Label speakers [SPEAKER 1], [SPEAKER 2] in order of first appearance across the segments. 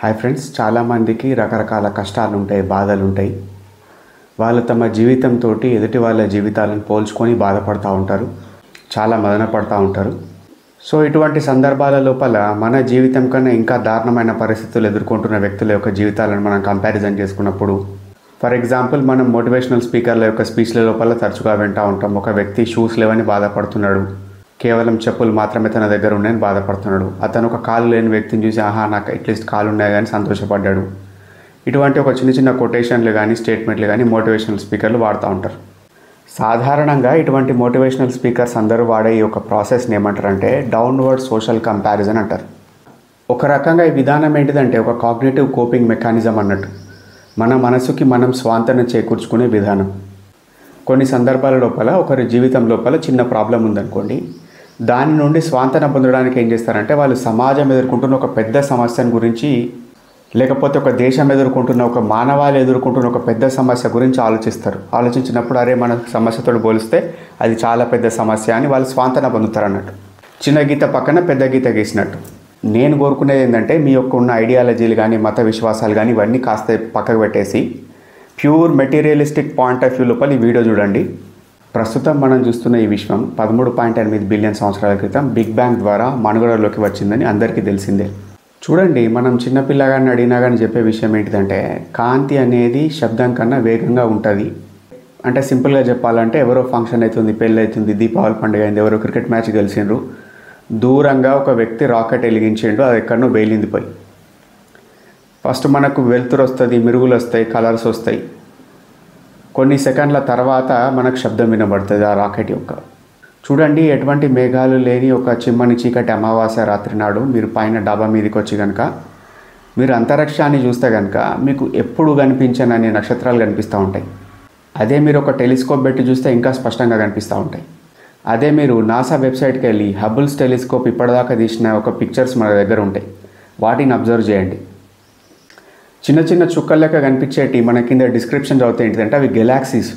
[SPEAKER 1] Hi friends, చాలామందికి రకరకాల కష్టాలు ఉంటాయి, బాధలు ఉంటాయి. వాళ్ళు తమ జీవితంతో ఎదుటి వాళ్ళ జీవితాలను పోల్చుకొని బాధపడుతూ ఉంటారు, చాలా మదన పడుతూ ఉంటారు. సో ఇటువంటి సందర్భాల లోపల మన జీవితం కన్నా ఇంకా దారుణమైన పరిస్థితులు ఎదుర్కొంటున్న వ్యక్తుల యొక్క జీవితాలను మనం కంపారిజన్ చేసుకున్నప్పుడు, ఫర్ ఎగ్జాంపుల్ మనం మోటివేషనల్ స్పీకర్ల యొక్క స్పీచ్ల లోపల తరచుగా వింటూ ఉంటాం. ఒక వ్యక్తి షూస్ లేవని బాధపడుతున్నాడు, కేవలం చెప్పులు మాత్రమే తన దగ్గర ఉన్నాయని బాధపడుతున్నాడు. అతను ఒక కాలు లేని వ్యక్తిని చూసి నాకు అట్లీస్ట్ కాలు ఉన్నాయి కానీ సంతోషపడ్డాడు. ఇటువంటి ఒక చిన్న చిన్న కొటేషన్లు కానీ స్టేట్మెంట్లు కానీ మోటివేషనల్ స్పీకర్లు వాడుతూ ఉంటారు. సాధారణంగా ఇటువంటి మోటివేషనల్ స్పీకర్స్ అందరూ వాడే ఈ యొక్క ప్రాసెస్ని ఏమంటారంటే డౌన్వర్డ్ సోషల్ కంపారిజన్ అంటారు. ఒక రకంగా ఈ విధానం ఏంటిదంటే ఒక కాగ్నిటివ్ కోపింగ్ మెకానిజం అన్నట్టు, మన మనసుకి మనం స్వాంతన చేకూర్చుకునే విధానం. కొన్ని సందర్భాల లోపల ఒకరి జీవితం లోపల చిన్న ప్రాబ్లం ఉందనుకోండి, దాని నుండి స్వాంతన పొందడానికి ఏం చేస్తారంటే వాళ్ళు సమాజం ఎదుర్కొంటున్న ఒక పెద్ద సమస్యను గురించి, లేకపోతే ఒక దేశం ఎదుర్కొంటున్న, ఒక మానవాళి ఎదుర్కొంటున్న ఒక పెద్ద సమస్య గురించి ఆలోచిస్తారు. ఆలోచించినప్పుడు అరే మన సమస్యతో పోలిస్తే అది చాలా పెద్ద సమస్య అని వాళ్ళు స్వాంతన పొందుతారు అన్నట్టు. చిన్న గీత పక్కన పెద్ద గీత గీసినట్టు. నేను కోరుకునేది ఏంటంటే మీ యొక్క ఉన్న ఐడియాలజీలు కానీ మత విశ్వాసాలు కానీ ఇవన్నీ కాస్త పక్కకు పెట్టేసి pure materialistic point of view లోపల ఈ వీడియో చూడండి. ప్రస్తుతం మనం చూస్తున్న ఈ విశ్వం 13.8 బిలియన్ సంవత్సరాల క్రితం బిగ్ బ్యాంగ్ ద్వారా మనుగడలోకి వచ్చిందని అందరికీ తెలిసిందే. చూడండి, మనం చిన్నపిల్లగాన్ని అడిగినా కానీ చెప్పే విషయం ఏంటిదంటే కాంతి అనేది శబ్దం కన్నా వేగంగా ఉంటుంది. అంటే సింపుల్గా చెప్పాలంటే ఎవరో ఫంక్షన్ అవుతుంది, పెళ్ళి అవుతుంది, దీపావళి పండుగ అయింది, ఎవరో క్రికెట్ మ్యాచ్ గెలిచిండ్రు, దూరంగా ఒక వ్యక్తి రాకెట్ వెలిగించిండు, అది ఎక్కడనో బయలింది పోయి. ఫస్ట్ మనకు వెలుతురు వస్తుంది, మిరుగులు వస్తాయి, కలర్స్ వస్తాయి. కొన్ని సెకండ్ల తర్వాత మనకు శబ్దం వినబడుతుంది ఆ రాకెట్ యొక్క. చూడండి, ఎటువంటి మేఘాలు లేని ఒక చిమ్మని చీకటి అమావాస్య రాత్రి నాడు మీరు పైన డాబా మీదకి వచ్చి కనుక మీరు అంతరిక్షాన్ని చూస్తే కనుక మీకు ఎప్పుడు కనిపించనని నక్షత్రాలు కనిపిస్తూ ఉంటాయి. అదే మీరు ఒక టెలిస్కోప్ పెట్టి చూస్తే ఇంకా స్పష్టంగా కనిపిస్తూ ఉంటాయి. అదే మీరు నాసా వెబ్సైట్కి వెళ్ళి హబుల్స్ టెలిస్కోప్ ఇప్పటిదాకా తీసిన ఒక పిక్చర్స్ మన దగ్గర ఉంటాయి, వాటిని అబ్జర్వ్ చేయండి. చిన్న చిన్న చుక్కల లెక్క కనిపించేటి మన కింద డిస్క్రిప్షన్ చదివితే ఏంటిదంటే అవి గెలాక్సీస్.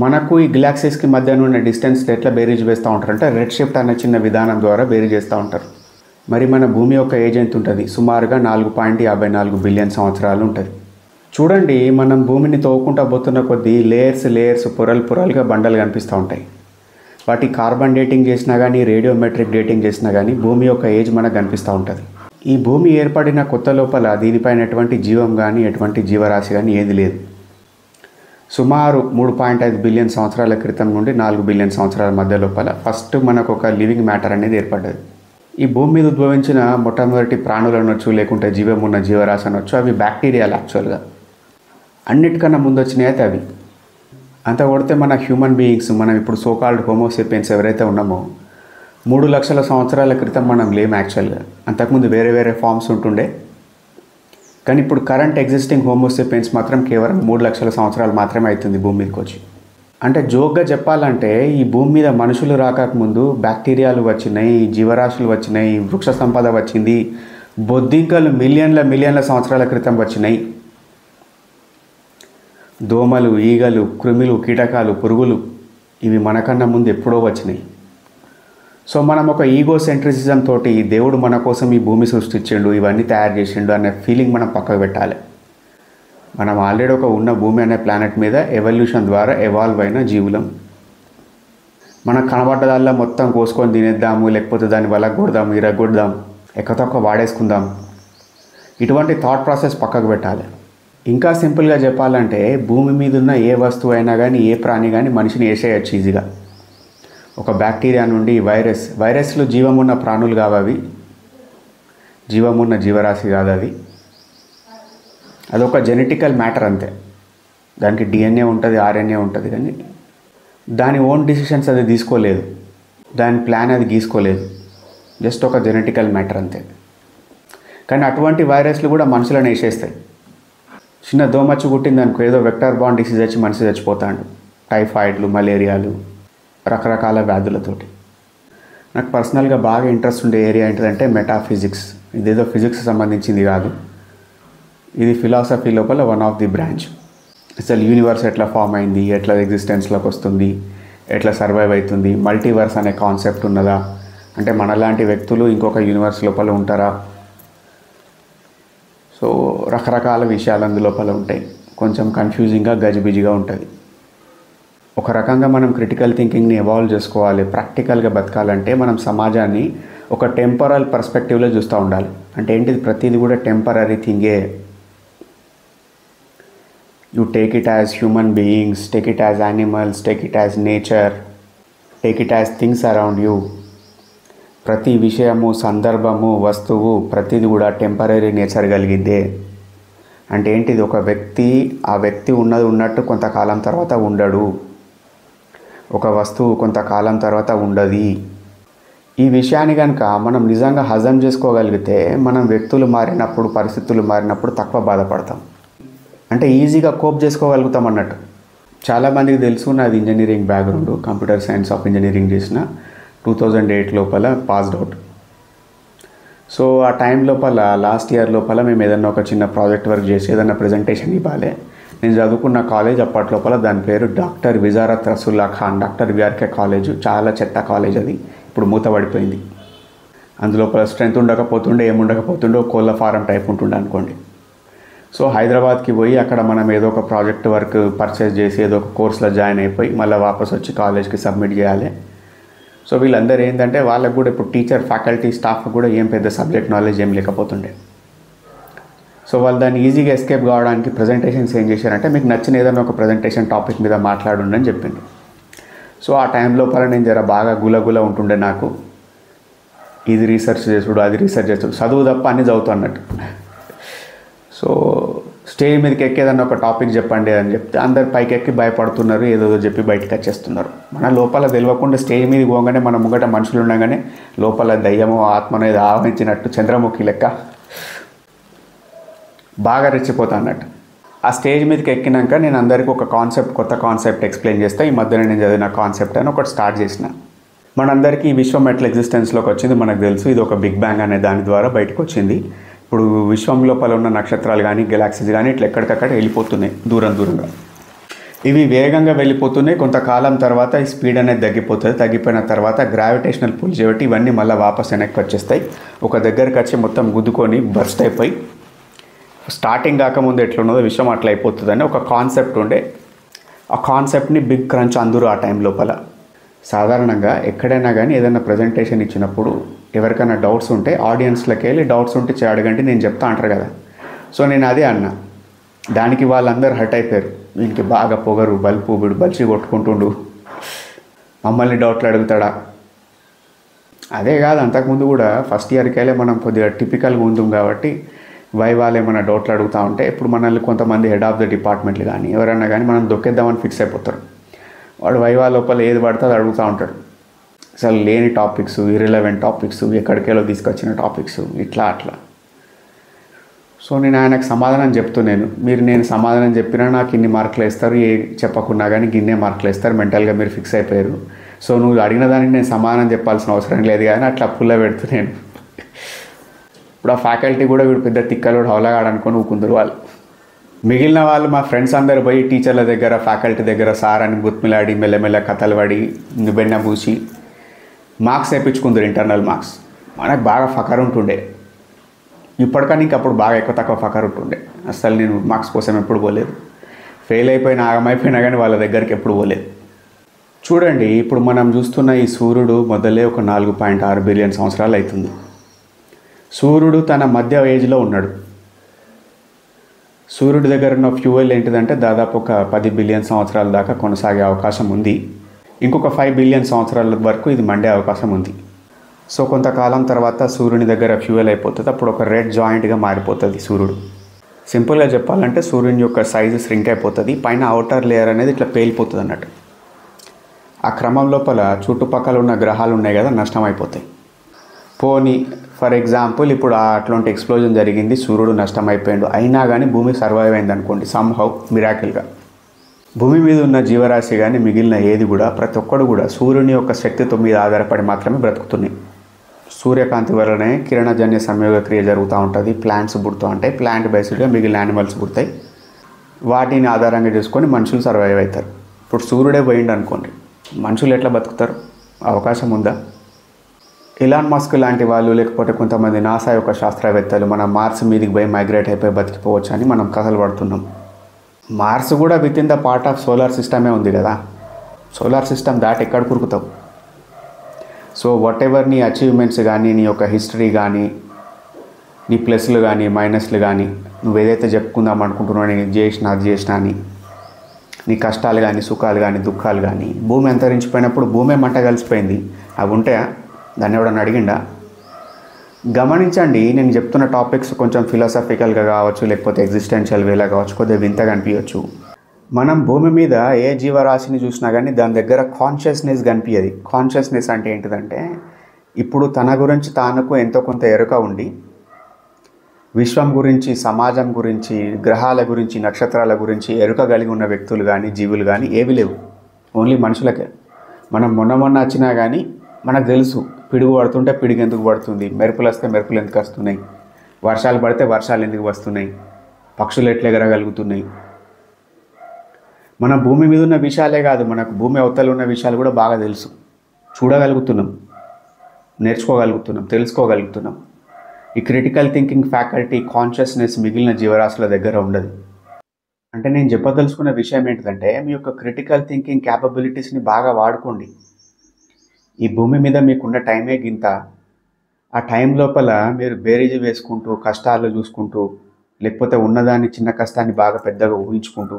[SPEAKER 1] మనకు ఈ గెలాక్సీస్కి మధ్య ఉన్న డిస్టెన్స్ ఎట్లా బేరీజ్ వేస్తూ ఉంటారంటే రెడ్ షిఫ్ట్ అనే చిన్న విధానం ద్వారా బేరీజ్ చేస్తూ ఉంటారు. మరి మన భూమి యొక్క ఏజ్ ఎంత ఉంటుంది? సుమారుగా 4.54 బిలియన్ సంవత్సరాలు ఉంటుంది. చూడండి, మనం భూమిని తవ్వుకుంటూ పోతున్న కొద్దీ లేయర్స్ పొరలుగా బండలు కనిపిస్తూ ఉంటాయి. వాటి కార్బన్ డేటింగ్ చేసినా కానీ రేడియోమెట్రిక్ డేటింగ్ చేసినా కానీ భూమి యొక్క ఏజ్ మనకు కనిపిస్తూ ఉంటుంది. ఈ భూమి ఏర్పడిన కొత్త లోపల దీనిపైన ఎటువంటి జీవం కానీ ఎటువంటి జీవరాశి కానీ ఏది లేదు. సుమారు 3.5 బిలియన్ సంవత్సరాల క్రితం నుండి 4 బిలియన్ సంవత్సరాల మధ్య లోపల ఫస్ట్ మనకు ఒక లివింగ్ మ్యాటర్ అనేది ఏర్పడ్డది. ఈ భూమి మీద ఉద్భవించిన మొట్టమొదటి ప్రాణులు అనొచ్చు, లేకుంటే జీవం ఉన్న జీవరాశి అనొచ్చు, అవి బ్యాక్టీరియాలు. యాక్చువల్గా అన్నిటికన్నా ముందు వచ్చినాయి అయితే అవి. అంత కొడితే మన హ్యూమన్ బీయింగ్స్, మనం ఇప్పుడు సోకాల్డ్ హోమోసేపియన్స్ ఎవరైతే ఉన్నామో 3 లక్షల సంవత్సరాల క్రితం మనం లేము యాక్చువల్గా. అంతకుముందు వేరే ఫామ్స్ ఉంటుండే, కానీ ఇప్పుడు కరెంట్ ఎగ్జిస్టింగ్ హోమోసేపియన్స్ మాత్రం కేవలం 3 లక్షల సంవత్సరాలు మాత్రమే అవుతుంది భూమి మీదకి వచ్చి. అంటే జోక్గా చెప్పాలంటే ఈ భూమి మీద మనుషులు రాకముందు బ్యాక్టీరియాలు వచ్చినాయి, జీవరాశులు వచ్చినాయి, వృక్ష సంపద వచ్చింది, బొద్దింకలు మిలియన్ల సంవత్సరాల క్రితం వచ్చినాయి, దోమలు, ఈగలు, క్రిములు, కీటకాలు, పురుగులు ఇవి మనకన్నా ముందు ఎప్పుడో వచ్చినాయి. సో మనం ఒక ఈగో సెంట్రిసిజం తోటి దేవుడు మన కోసం ఈ భూమి సృష్టించిండు, ఇవన్నీ తయారు చేసిండు అనే ఫీలింగ్ మనం పక్కకు పెట్టాలి. మనం ఆల్రెడీ ఒక ఉన్న భూమి అనే ప్లానెట్ మీద ఎవల్యూషన్ ద్వారా ఎవాల్వ్ అయిన జీవులం. మనకు కనబడ్డదల్లా మొత్తం కోసుకొని తినేద్దాము, లేకపోతే దాన్ని వలగొడదాం, ఇరగొడదాం, ఎక్కతొక్క వాడేసుకుందాం, ఇటువంటి థాట్ ప్రాసెస్ పక్కకు పెట్టాలి. ఇంకా సింపుల్గా చెప్పాలంటే భూమి మీద ఉన్న ఏ వస్తువు అయినా కానీ ఏ ప్రాణి కానీ మనిషిని వేసేయచ్చు ఈజీగా. ఒక బ్యాక్టీరియా నుండి వైరస్లు జీవమున్న ప్రాణులు కావు, అవి జీవమున్న జీవరాశి కాదు. అదొక జెనెటికల్ మ్యాటర్ అంతే. దానికి డిఎన్ఏ ఉంటుంది, ఆర్ఎన్ఏ ఉంటుంది, కానీ దాని ఓన్ డిసిషన్స్ అది తీసుకోలేదు, దాని ప్లాన్ అది గీసుకోలేదు. జస్ట్ ఒక జెనెటికల్ మ్యాటర్ అంతే. కానీ అటువంటి వైరస్లు కూడా మనుషులను వేసేస్తాయి. చిన్న దోమచ్చు కుట్టింది అనుకో, ఏదో వెక్టర్ బాండ్ డిసీజ్ వచ్చి మనిషి చచ్చిపోతాడు. టైఫాయిడ్లు, మలేరియాలు, రకరకాల వ్యాధులతోటి. నాకు పర్సనల్గా బాగా ఇంట్రెస్ట్ ఉండే ఏరియా ఏంటంటే మెటాఫిజిక్స్. ఇదేదో ఫిజిక్స్ సంబంధించింది కాదు, ఇది ఫిలాసఫీ లోపల వన్ ఆఫ్ ది బ్రాంచ్. అసలు యూనివర్స్ ఎట్లా ఫామ్ అయింది, ఎట్లా ఎగ్జిస్టెన్స్లోకి వస్తుంది, ఎట్లా సర్వైవ్ అవుతుంది, మల్టీవర్స్ అనే కాన్సెప్ట్ ఉన్నదా, అంటే మనలాంటి వ్యక్తులు ఇంకొక యూనివర్స్ లోపల ఉంటారా, సో రకరకాల విషయాలు అందులోపల ఉంటాయి. కొంచెం కన్ఫ్యూజింగ్గా గజిబిజిగా ఉంటుంది. ఒక రకంగా మనం క్రిటికల్ థింకింగ్ని ఎవాల్వ్ చేసుకోవాలి. ప్రాక్టికల్గా బతకాలంటే మనం సమాజాన్ని ఒక టెంపరల్ పర్స్పెక్టివ్లో చూస్తూ ఉండాలి. అంటే ఏంటిది, ప్రతిదీ కూడా టెంపరరీ థింగే. You take it as human beings, take it as animals, take it as nature, take it as things around you. ప్రతి విషయము, సందర్భము, వస్తువు ప్రతిదీ కూడా టెంపరరీ నేచర్ కలిగిందే. అంటే ఏంటిది, ఒక వ్యక్తి ఆ వ్యక్తి ఉన్నట్టు కొంతకాలం తర్వాత ఉండడు. ఒక వస్తువు కొంతకాలం తర్వాత ఉండదు. ఈ విషయాన్ని కనుక మనం నిజంగా హజం చేసుకోగలిగితే మనం వ్యక్తులు మారినప్పుడు, పరిస్థితులు మారినప్పుడు తక్కువ బాధపడతాం. అంటే ఈజీగా కోప్ చేసుకోగలుగుతాం అన్నట్టు. చాలామందికి తెలుసు నాది engineering background, computer science of engineering చేసిన. 2008 లోపల పాస్డ్ అవుట్. సో ఆ టైం లోపల లాస్ట్ ఇయర్ లోపల మేము ఏదన్నా ఒక చిన్న ప్రాజెక్ట్ వర్క్ చేసి ఏదన్నా ప్రజెంటేషన్ ఇవ్వాలి. నేను చదువుకున్న కాలేజ్ అప్పట్లోపల దాని పేరు doctor Vizarat Rasulla Khan, doctor VRK college. చాలా చెత్త కాలేజ్ అది, ఇప్పుడు మూతపడిపోయింది. అందులోపల స్ట్రెంత్ ఉండకపోతుండే, ఏముండకపోతుండే, కోళ్ళ ఫారం టైప్ ఉంటుండే అనుకోండి. సో హైదరాబాద్కి పోయి అక్కడ మనం ఏదో ఒక ప్రాజెక్ట్ వర్క్ పర్చేస్ చేసి ఏదో ఒక కోర్సులో జాయిన్ అయిపోయి మళ్ళీ వాపస్ వచ్చి కాలేజ్కి సబ్మిట్ చేయాలి. సో వీళ్ళందరూ ఏంటంటే వాళ్ళకు కూడా ఇప్పుడు టీచర్, ఫ్యాకల్టీ, స్టాఫ్ కూడా ఏం పెద్ద సబ్జెక్ట్ నాలెడ్జ్ ఏం లేకపోతుండే. సో వాళ్ళు దాన్ని ఈజీగా ఎస్కేప్ కావడానికి ప్రజెంటేషన్స్ ఏం చేశారంటే, మీకు నచ్చిన ఏదైనా ఒక ప్రజెంటేషన్ టాపిక్ మీద మాట్లాడండి అని చెప్పింది. సో ఆ టైం లోపల నేను జర బాగా గులగుల ఉంటుండే. నాకు ఇది రీసెర్చ్ చేసుడు, అది రీసెర్చ్ చేసుడు, చదువు తప్ప అన్నీ చదువుతా అన్నట్టు. సో స్టేజ్ మీదకి ఎక్కేదన్న ఒక టాపిక్ చెప్పండి అని చెప్తే అందరు పైకి ఎక్కి భయపడుతున్నారు, ఏదో చెప్పి బయటకు వచ్చేస్తున్నారు. మన లోపల తెలియకుండా స్టేజ్ మీదకి పోగానే మన ముంగట మనుషులు ఉండగానే లోపల దయ్యమో ఆత్మ అనేది ఆవహించినట్టు చంద్రముఖి లెక్క బాగా రెచ్చిపోతా అన్నట్టు. ఆ స్టేజ్ మీదకి ఎక్కినాక నేను అందరికీ ఒక కొత్త కాన్సెప్ట్ ఎక్స్ప్లెయిన్ చేస్తే, ఈ మధ్యన నేను చదివిన కాన్సెప్ట్ అని ఒకటి స్టార్ట్ చేసిన. మనందరికీ ఈ విశ్వం ఎట్లా ఎగ్జిస్టెన్స్లోకి వచ్చింది మనకు తెలుసు. ఇది ఒక బిగ్ బ్యాంగ్ అనే దాని ద్వారా బయటకు వచ్చింది. ఇప్పుడు విశ్వం లోపల ఉన్న నక్షత్రాలు కానీ, గెలాక్సీస్ కానీ ఇట్లా ఎక్కడికక్కడ వెళ్ళిపోతున్నాయి దూరంగా. ఇవి వేగంగా వెళ్ళిపోతున్నాయి. కొంతకాలం తర్వాత ఈ స్పీడ్ అనేది తగ్గిపోతుంది. తగ్గిపోయిన తర్వాత గ్రావిటేషనల్ పుల్ చేయబట్టి ఇవన్నీ మళ్ళీ వాపస్ వెనక్కి వచ్చేస్తాయి. ఒక దగ్గరికి వచ్చి మొత్తం గుద్దుకొని బర్స్ట్ అయిపోయి స్టార్టింగ్ కాకముందు ఎట్లున్నదో విషయం అట్లా అయిపోతుందని ఒక కాన్సెప్ట్ ఉండే. ఆ కాన్సెప్ట్ని బిగ్ క్రంచ్ అందరూ ఆ టైం లోపల. సాధారణంగా ఎక్కడైనా కానీ ఏదైనా ప్రజెంటేషన్ ఇచ్చినప్పుడు ఎవరికైనా డౌట్స్ ఉంటే ఆడియన్స్లోకి వెళ్ళి డౌట్స్ ఉంటే అడగండి నేను చెప్తా అంటారు కదా. సో నేను అదే అన్నా. దానికి వాళ్ళందరూ హర్ట్ అయిపోయారు. వీనికి బాగా పొగరు, బల్పు, వీడు బలిసి కొట్టుకుంటుండు, మమ్మల్ని డౌట్లు అడుగుతాడా. అదే కాదు, అంతకుముందు కూడా ఫస్ట్ ఇయర్కి వెళ్ళి మనం కొద్దిగా టిపికల్గా ఉందాం కాబట్టి వైవాళ్ళు ఏమైనా డౌట్లు అడుగుతూ ఉంటే ఇప్పుడు మనల్ని కొంతమంది హెడ్ ఆఫ్ ద డిపార్ట్మెంట్లు కానీ ఎవరైనా కానీ మనం దొక్కేద్దామని ఫిక్స్ అయిపోతారు. వాడు వైవా లోపల ఏది పడితే అది అడుగుతూ ఉంటాడు. అసలు లేని టాపిక్స్, ఇర్రిలవెంట్ టాపిక్స్, ఎక్కడికెళ్ళో తీసుకొచ్చిన టాపిక్స్, ఇట్లా అట్లా. సో నేను ఆయనకు సమాధానం చెప్తున్నాను. నేను సమాధానం చెప్పినా నాకు ఇన్ని మార్కులు వేస్తారు, ఏ చెప్పకున్నా కానీ గిన్నే మార్కులు వేస్తారు, మెంటల్గా మీరు ఫిక్స్ అయిపోయారు. సో నువ్వు అడిగిన దానికి నేను సమాధానం చెప్పాల్సిన అవసరం లేదు కానీ అట్లా పుల్ల పెడుతున్నాను. ఇప్పుడు ఆ ఫ్యాకల్టీ కూడా వీడు పెద్ద తిక్కలు హౌలగాడు అనుకొని ఊకుందరు వాళ్ళు. మిగిలిన వాళ్ళు మా ఫ్రెండ్స్ అందరు పోయి టీచర్ల దగ్గర, ఫ్యాకల్టీ దగ్గర సార్ అని గుర్తుమిలాడి మెల్లమెల్ల కథలు పడి బెన్న పూసి మార్క్స్ వేయించుకుందరు, ఇంటర్నల్ మార్క్స్. మనకు బాగా ఫకర్ ఉంటుండే. ఇప్పటికని ఇంకప్పుడు బాగా ఎక్కువ తక్కువ ఫకర్ ఉంటుండే. అసలు నేను మార్క్స్ కోసం ఎప్పుడు పోలేదు. ఫెయిల్ అయిపోయినా ఆగమైపోయినా కానీ వాళ్ళ దగ్గరికి ఎప్పుడు పోలేదు. చూడండి, ఇప్పుడు మనం చూస్తున్న ఈ సూర్యుడు మొదలే ఒక 4.6 బిలియన్ సంవత్సరాలు అవుతుంది. సూర్యుడు తన మధ్య ఏజ్లో ఉన్నాడు. సూర్యుడి దగ్గర ఉన్న ఫ్యూయల్ ఏంటిదంటే దాదాపు ఒక 10 బిలియన్ సంవత్సరాల దాకా కొనసాగే అవకాశం ఉంది. ఇంకొక 5 బిలియన్ సంవత్సరాల వరకు ఇది మండే అవకాశం ఉంది. సో కొంతకాలం తర్వాత సూర్యుని దగ్గర ఫ్యూయల్ అయిపోతుంది. అప్పుడు ఒక రెడ్ జాయింట్గా మారిపోతుంది సూర్యుడు. సింపుల్గా చెప్పాలంటే సూర్యుని యొక్క సైజు శ్రింక్ అయిపోతుంది. పైన అవుటర్ లేయర్ అనేది ఇట్లా పేలిపోతుంది అన్నట్టు. ఆ క్రమం లోపల చుట్టుపక్కల ఉన్న గ్రహాలు ఉన్నాయి కదా, నష్టం అయిపోతాయి. పోనీ ఫర్ ఎగ్జాంపుల్ ఇప్పుడు అట్లాంటి ఎక్స్ప్లోజన్ జరిగింది, సూర్యుడు నష్టం అయిపోయాడు, అయినా కానీ భూమి సర్వైవ్ అయింది అనుకోండి సమ్హౌ మిరాకిల్గా. భూమి మీద ఉన్న జీవరాశి కానీ మిగిలిన ఏది కూడా ప్రతి ఒక్కడు కూడా సూర్యుని యొక్క శక్తితో మీద ఆధారపడి మాత్రమే బ్రతుకుతున్నాయి. సూర్యకాంతి వల్లనే కిరణజన్య సంయోగ క్రియ జరుగుతూ ఉంటుంది. ప్లాంట్స్ పుడుతూ ఉంటాయి. ప్లాంట్ బేస్డ్గా మిగిలిన యానిమల్స్ పుడతాయి. వాటిని ఆధారంగా చేసుకొని మనుషులు సర్వైవ్ అవుతారు. ఇప్పుడు సూర్యుడే పోయిండు అనుకోండి, మనుషులు ఎట్లా బతుకుతారు? అవకాశం ఉందా? ఇలాన్ మస్క్ లాంటి వాళ్ళు, లేకపోతే కొంతమంది నాసా యొక్క శాస్త్రవేత్తలు మనం మార్స్ మీదకి పోయి మైగ్రేట్ అయిపోయి బతికిపోవచ్చు అని మనం కథలు పడుతున్నాం. మార్స్ కూడా with in the part of solar సిస్టమే ఉంది కదా. సోలార్ సిస్టమ్ దాటి ఎక్కడ కురుకుతావు? సో వాట్ ఎవర్ నీ అచీవ్మెంట్స్ కానీ, నీ యొక్క హిస్టరీ కానీ, నీ ప్లస్లు కానీ మైనస్లు కానీ, నువ్వు ఏదైతే చెప్పుకుందాం అనుకుంటున్నావు నేను చేసిన అది చేసిన అని, నీ కష్టాలు కానీ సుఖాలు కానీ దుఃఖాలు కానీ, భూమి అంతరించిపోయినప్పుడు భూమే మంట కలిసిపోయింది, అవి ఉంటాయా? దాన్ని ఎవడన్నా అడిగిండా? గమనించండి, నేను చెప్తున్న టాపిక్స్ కొంచెం ఫిలాసఫికల్గా కావచ్చు, లేకపోతే ఎగ్జిస్టెన్షియల్ వేలా కావచ్చు, కొద్దిగా వింతగా అనిపించవచ్చు. మనం భూమి మీద ఏ జీవరాశిని చూసినా కానీ దాని దగ్గర కాన్షియస్నెస్ కనిపించదు. కాన్షియస్నెస్ అంటే ఏంటిదంటే, ఇప్పుడు తన గురించి తానుకు ఎంతో కొంత ఎరుక ఉండి విశ్వం గురించి, సమాజం గురించి, గ్రహాల గురించి, నక్షత్రాల గురించి ఎరుక కలిగి ఉన్న వ్యక్తులు కానీ జీవులు కానీ ఏవి లేవు. ఓన్లీ మనుషులకే. మనం మొన్న వచ్చినా కానీ మనకు తెలుసు పిడుగు పడుతుంటే పిడుగు ఎందుకు పడుతుంది, మెరుపులు వస్తే మెరుపులు ఎందుకు వస్తున్నాయి, వర్షాలు పడితే వర్షాలు ఎందుకు వస్తున్నాయి, పక్షులు ఎట్లా ఎగరగలుగుతున్నాయి. మన భూమి మీద ఉన్న విషయాలే కాదు, మనకు భూమి అవతల ఉన్న విషయాలు కూడా బాగా తెలుసు. చూడగలుగుతున్నాం, నేర్చుకోగలుగుతున్నాం, తెలుసుకోగలుగుతున్నాం. ఈ క్రిటికల్ థింకింగ్ ఫ్యాకల్టీ, కాన్షియస్నెస్ మిగిలిన జీవరాశుల దగ్గర ఉండదు. అంటే నేను చెప్పదలుచుకున్న విషయం ఏంటంటే, మీ యొక్క క్రిటికల్ థింకింగ్ క్యాపబిలిటీస్ని బాగా వాడుకోండి. ఈ భూమి మీద మీకున్న టైమే గింత. ఆ టైం లోపల మీరు బేరీజు వేసుకుంటూ, కష్టాలు చూసుకుంటూ, లేకపోతే ఉన్నదాన్ని చిన్న కష్టాన్ని బాగా పెద్దగా ఊహించుకుంటూ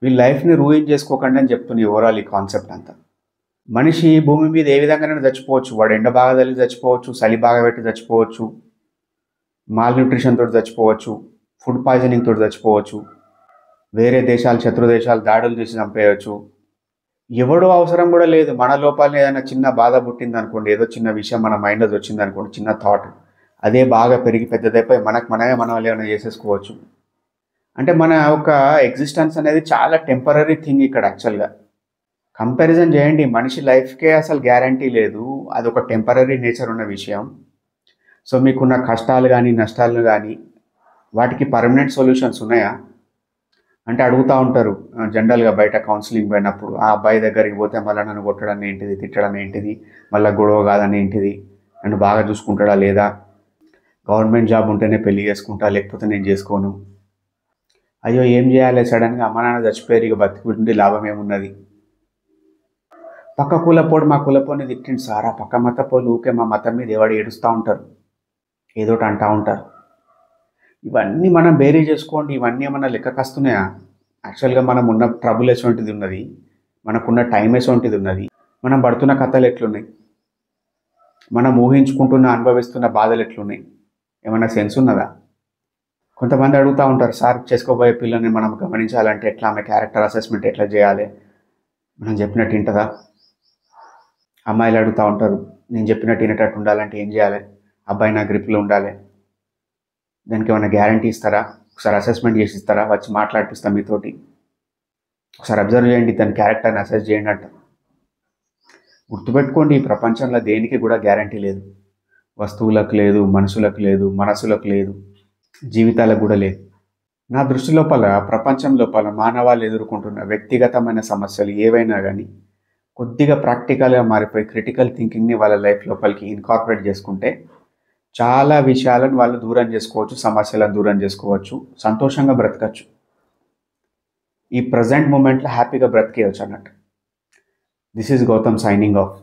[SPEAKER 1] మీ లైఫ్ని రూయిన్ చేసుకోకండి అని చెప్తుంది ఓవరాల్ ఈ కాన్సెప్ట్ అంతా. మనిషి భూమి మీద ఏ విధంగానైనా చచ్చిపోవచ్చు. వాడు ఎండ బాగా తగిలి చచ్చిపోవచ్చు, చలి బాగా పెట్టి చచ్చిపోవచ్చు, మాల్ న్యూట్రిషన్ తోటి చచ్చిపోవచ్చు, ఫుడ్ పాయిజనింగ్ తోటి చచ్చిపోవచ్చు, వేరే దేశాలు, శత్రు దేశాలు దాడులు చేసి చంపేయచ్చు. ఎవడో అవసరం కూడా లేదు. మన లోపల ఏదైనా చిన్న బాధ పుట్టింది అనుకోండి, ఏదో చిన్న విషయం మన మైండ్లో వచ్చింది అనుకోండి, చిన్న థాట్, అదే బాగా పెరిగి పెద్దదైపోయి మనమే మన వాళ్ళు ఏమైనా చేసేసుకోవచ్చు. అంటే మన యొక్క ఎగ్జిస్టెన్స్ అనేది చాలా టెంపరీ థింగ్ ఇక్కడ. యాక్చువల్గా కంపారిజన్ చేయండి, మనిషి లైఫ్కే అసలు గ్యారంటీ లేదు, అది ఒక టెంపరీ నేచర్ ఉన్న విషయం. సో మీకున్న కష్టాలు కానీ నష్టాలు కానీ వాటికి పర్మనెంట్ సొల్యూషన్స్ ఉన్నాయా అంటే అడుగుతూ ఉంటారు జనరల్గా బయట కౌన్సిలింగ్ పోయినప్పుడు. ఆ అబ్బాయి దగ్గరికి పోతే మళ్ళీ నన్ను కొట్టడం ఏంటిది, తిట్టడం ఏంటిది, మళ్ళీ గొడవ కాదని ఏంటిది, నన్ను బాగా చూసుకుంటాడా లేదా, గవర్నమెంట్ జాబ్ ఉంటేనే పెళ్లి చేసుకుంటా లేకపోతే నేను చేసుకోను, అయ్యో ఏం చేయాలి, సడన్గా అమ్మ నాన్న చచ్చిపోయారు, ఇక బతికుంటే లాభం ఏమున్నది, పక్క కులపోడు మా కులపోని తిట్టిండు సార్, ఆ పక్క మతపోలు ఊకే మా మతం మీద ఎవడు ఏడుస్తూ ఉంటారు, ఏదోటి అంటూ ఉంటారు. ఇవన్నీ మనం బేరీ చేసుకోండి. ఇవన్నీ ఏమన్నా లెక్కకు వస్తున్నాయా? యాక్చువల్గా మనం ఉన్న ట్రబుల్ ఎటువంటిది ఉన్నది, మనకున్న టైం ఎటువంటిది ఉన్నది, మనం పడుతున్న కథలు ఎట్లున్నాయి, మనం ఊహించుకుంటున్న అనుభవిస్తున్న బాధలు ఎట్లున్నాయి, ఏమన్నా సెన్స్ ఉన్నదా? కొంతమంది అడుగుతూ ఉంటారు, సార్ చేసుకోబోయే పిల్లని మనం గమనించాలంటే ఎట్లా, ఆమె క్యారెక్టర్ అసెస్మెంట్ ఎట్లా చేయాలి, మనం చెప్పినట్టు వింటుందా? అమ్మాయిలు అడుగుతూ ఉంటారు, నేను చెప్పినట్టు వినేటట్టు ఉండాలంటే ఏం చేయాలి, అబ్బాయి నా గ్రిప్లో ఉండాలి, దానికి ఏమైనా గ్యారంటీ ఇస్తారా, ఒకసారి అసెస్మెంట్ చేసి ఇస్తారా, వచ్చి మాట్లాడిపిస్తాం మీతోటి, ఒకసారి అబ్జర్వ్ చేయండి, దాని క్యారెక్టర్ని అసెస్ చేయండి అంట. గుర్తుపెట్టుకోండి, ఈ ప్రపంచంలో దేనికి కూడా గ్యారంటీ లేదు. వస్తువులకు లేదు, మనుషులకు లేదు, మనసులకు లేదు, జీవితాలకు కూడా లేదు. నా దృష్టి లోపల ప్రపంచం లోపల మానవాళ్ళు ఎదుర్కొంటున్న వ్యక్తిగతమైన సమస్యలు ఏవైనా కానీ కొద్దిగా ప్రాక్టికల్గా మారిపోయి క్రిటికల్ థింకింగ్ని వాళ్ళ లైఫ్ లోపలికి ఇన్కార్పొరేట్ చేసుకుంటే చాలా విషయాలను వాళ్ళు దూరం చేసుకోవచ్చు, సమస్యలను దూరం చేసుకోవచ్చు, సంతోషంగా బ్రతకచ్చు, ఈ ప్రజెంట్ మూమెంట్లో హ్యాపీగా బ్రతికేయచ్చు అన్నట్టు. This is Gautam signing of.